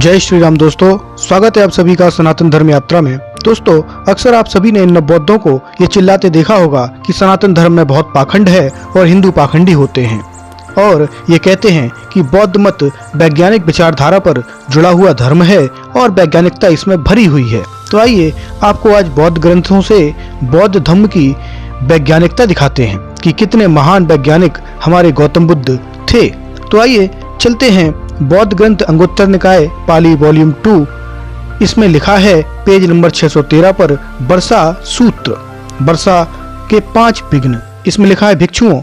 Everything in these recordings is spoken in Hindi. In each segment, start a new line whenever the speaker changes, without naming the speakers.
जय श्री राम दोस्तों, स्वागत है आप सभी का सनातन धर्म यात्रा में। दोस्तों, अक्सर आप सभी ने इन बौद्धों को ये चिल्लाते देखा होगा कि सनातन धर्म में बहुत पाखंड है और हिंदू पाखंडी होते हैं, और ये कहते हैं कि बौद्ध मत वैज्ञानिक विचारधारा पर जुड़ा हुआ धर्म है और वैज्ञानिकता इसमें भरी हुई है। तो आइए आपको आज बौद्ध ग्रंथों से बौद्ध धर्म की वैज्ञानिकता दिखाते हैं कि कितने महान वैज्ञानिक हमारे गौतम बुद्ध थे। तो आइए चलते हैं बौद्ध ग्रंथ अंगुत्तर निकाय पाली वॉल्यूम 2। इसमें लिखा है पेज नंबर 613 पर बरसा सूत्र, बरसा के 5 विघ्न। इसमें लिखा है भिक्षुओं,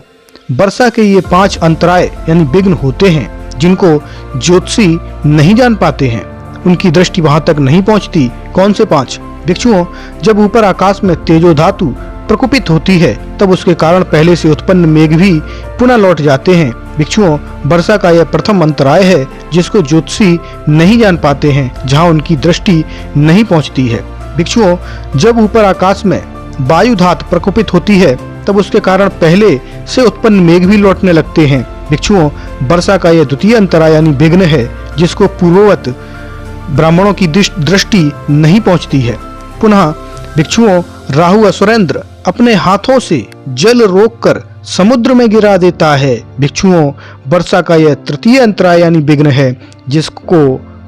बरसा के ये 5 अंतराय यानी विघ्न होते हैं जिनको ज्योतिषी नहीं जान पाते हैं, उनकी दृष्टि वहां तक नहीं पहुंचती। कौन से 5? भिक्षुओं, जब ऊपर आकाश में तेजो धातु प्रकोपित होती है तब उसके कारण पहले से उत्पन्न मेघ भी पुनः लौट जाते हैं। भिक्षुओं, वर्षा का यह प्रथम अंतराय है जिसको ज्योतिषी नहीं जान पाते हैं, जहां उनकी दृष्टि नहीं पहुंचती है। भिक्षुओं, जब ऊपर आकाश में वायु धात प्रकोपित होती है तब उसके कारण पहले से उत्पन्न मेघ भी लौटने लगते हैं। भिक्षुओं, वर्षा का यह द्वितीय अंतराय यानी विघ्न है जिसको पूर्ववत ब्राह्मणों की दृष्टि नहीं पहुंचती है। पुनः भिक्षुओं, राहु असुरेंद्र अपने हाथों से जल रोककर समुद्र में गिरा देता है। भिक्षुओं, वर्षा का यह तृतीय अंतराय यानी विघ्न है जिसको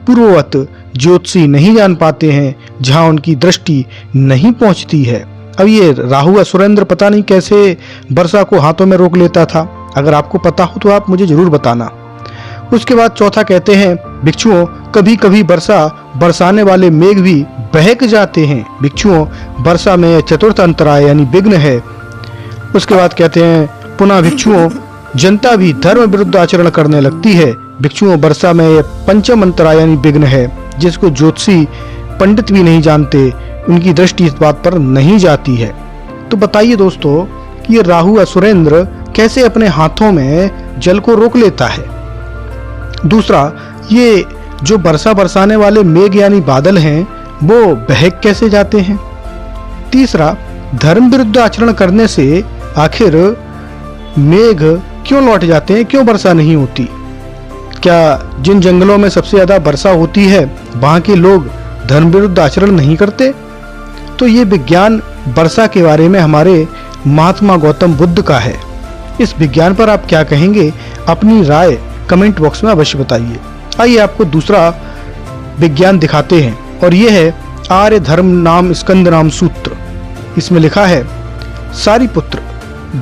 पूर्ववत ज्योतिषी नहीं जान पाते हैं, जहां उनकी दृष्टि नहीं पहुंचती है। अब ये राहु असुरेंद्र पता नहीं कैसे वर्षा को हाथों में रोक लेता था। अगर आपको पता हो तो आप मुझे जरूर बताना। उसके बाद चौथा कहते हैं भिक्षुओं, कभी कभी वर्षा बरसाने वाले मेघ भी बहक जाते हैं। भिक्षुओं, वर्षा में चतुर्थ अंतराय यानी विघ्न है। उसके बाद कहते हैं पुनः भिक्षुओं, जनता भी धर्म विरुद्ध आचरण करने लगती है। भिक्षुओं, वर्षा में यह पंचम अंतराय यानी विघ्न है जिसको ज्योतिषी पंडित भी नहीं जानते, उनकी दृष्टि इस बात पर नहीं जाती है। तो बताइए दोस्तों कि ये राहु असुरेंद्र कैसे अपने हाथों में जल को रोक लेता है। दूसरा, ये जो वर्षा बरसाने वाले मेघ यानी बादल हैं वो बहक कैसे जाते हैं। तीसरा, धर्म विरुद्ध आचरण करने से आखिर मेघ क्यों लौट जाते हैं, क्यों वर्षा नहीं होती। क्या जिन जंगलों में सबसे ज्यादा वर्षा होती है वहां के लोग धर्म विरुद्ध आचरण नहीं करते। तो ये विज्ञान वर्षा के बारे में हमारे महात्मा गौतम बुद्ध का है। इस विज्ञान पर आप क्या कहेंगे, अपनी राय कमेंट बॉक्स में अवश्य बताइए। आइए आपको दूसरा विज्ञान दिखाते हैं, और यह है आर्य धर्म नाम स्कंद नाम सूत्र। इसमें लिखा है Sariputra,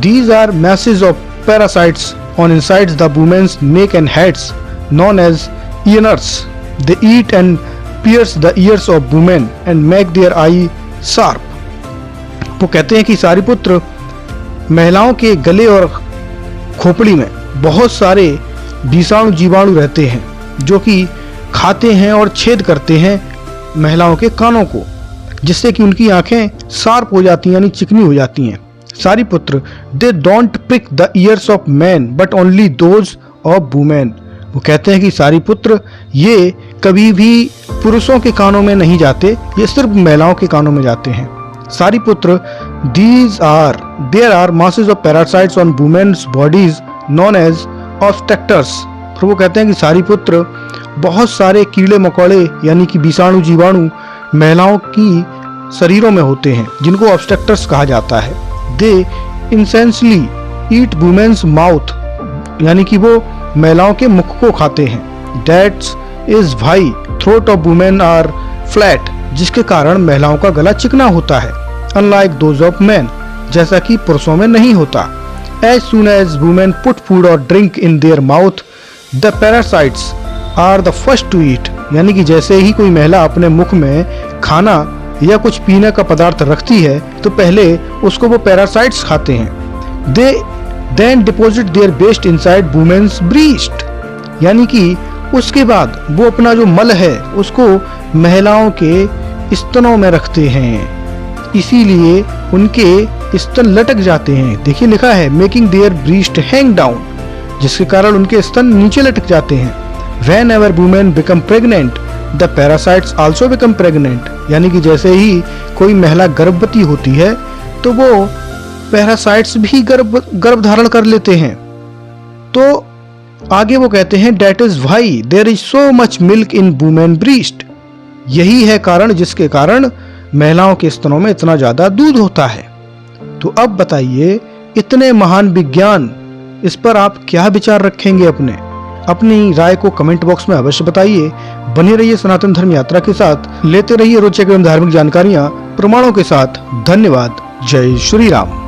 these are masses of parasites on inside the women's neck and heads known as ears. They eat and pierce the ears of women and make their eye sharp. वो कहते हैं कि सारिपुत्र, महिलाओं के गले और खोपड़ी में बहुत सारे विषाणु जीवाणु रहते हैं जो कि खाते हैं और छेद करते हैं महिलाओं के कानों को, जिससे कि उनकी आंखें शार्प हो जाती हैं यानी चिकनी हो जाती हैं। Sariputra, they don't pick the ears of man but only those of women. वो कहते हैं कि सारिपुत्र, ये कभी भी पुरुषों के कानों में नहीं जाते, ये सिर्फ महिलाओं के कानों में जाते हैं। Sariputra, there are masses of parasites on women's bodies known as obstructors. तो वो कहते हैं कि सारिपुत्र, बहुत सारे कीड़े मकोड़े यानी कि विषाणु जीवाणु महिलाओं की शरीरों में होते हैं जिनको ऑब्स्ट्रक्टर्स कहा जाता है। दे इंसेंसली ईट वुमेन्स माउथ, यानी कि वो महिलाओं के मुख को खाते हैं। That's is why throat of women are flat, जिसके कारण महिलाओं का गला चिकना होता है। अनलाइक दोज ऑफ मैन, जैसा कि पुरुषों में नहीं होता। As soon as women put food और drink in their mouth the parasites are the first to eat, यानी कि जैसे ही कोई महिला अपने मुख में खाना या कुछ पीने का पदार्थ रखती है तो पहले उसको वो पैरासाइट्स खाते हैं। They then deposit their waste inside women's breast, यानी कि उसके बाद वो अपना जो मल है उसको महिलाओं के स्तनों में रखते हैं, इसीलिए उनके स्तन लटक जाते हैं। देखिए लिखा है making their breast hang down, जिसके कारण उनके स्तन नीचे लटक जाते हैं। Whenever women become pregnant, the parasites also become pregnant, यानी कि जैसे ही कोई महिला गर्भवती होती है तो वो पैरासाइट्स भी गर्भ धारण कर लेते हैं। तो आगे वो कहते हैं that is why there is so much milk in women breast. यही है कारण जिसके कारण महिलाओं के स्तनों में इतना ज्यादा दूध होता है। तो अब बताइए, इतने महान विज्ञान, इस पर आप क्या विचार रखेंगे? अपनी राय को कमेंट बॉक्स में अवश्य बताइए। बने रहिए सनातन धर्म यात्रा के साथ, लेते रहिए रोचक एवं धार्मिक जानकारियां प्रमाणों के साथ। धन्यवाद। जय श्री राम।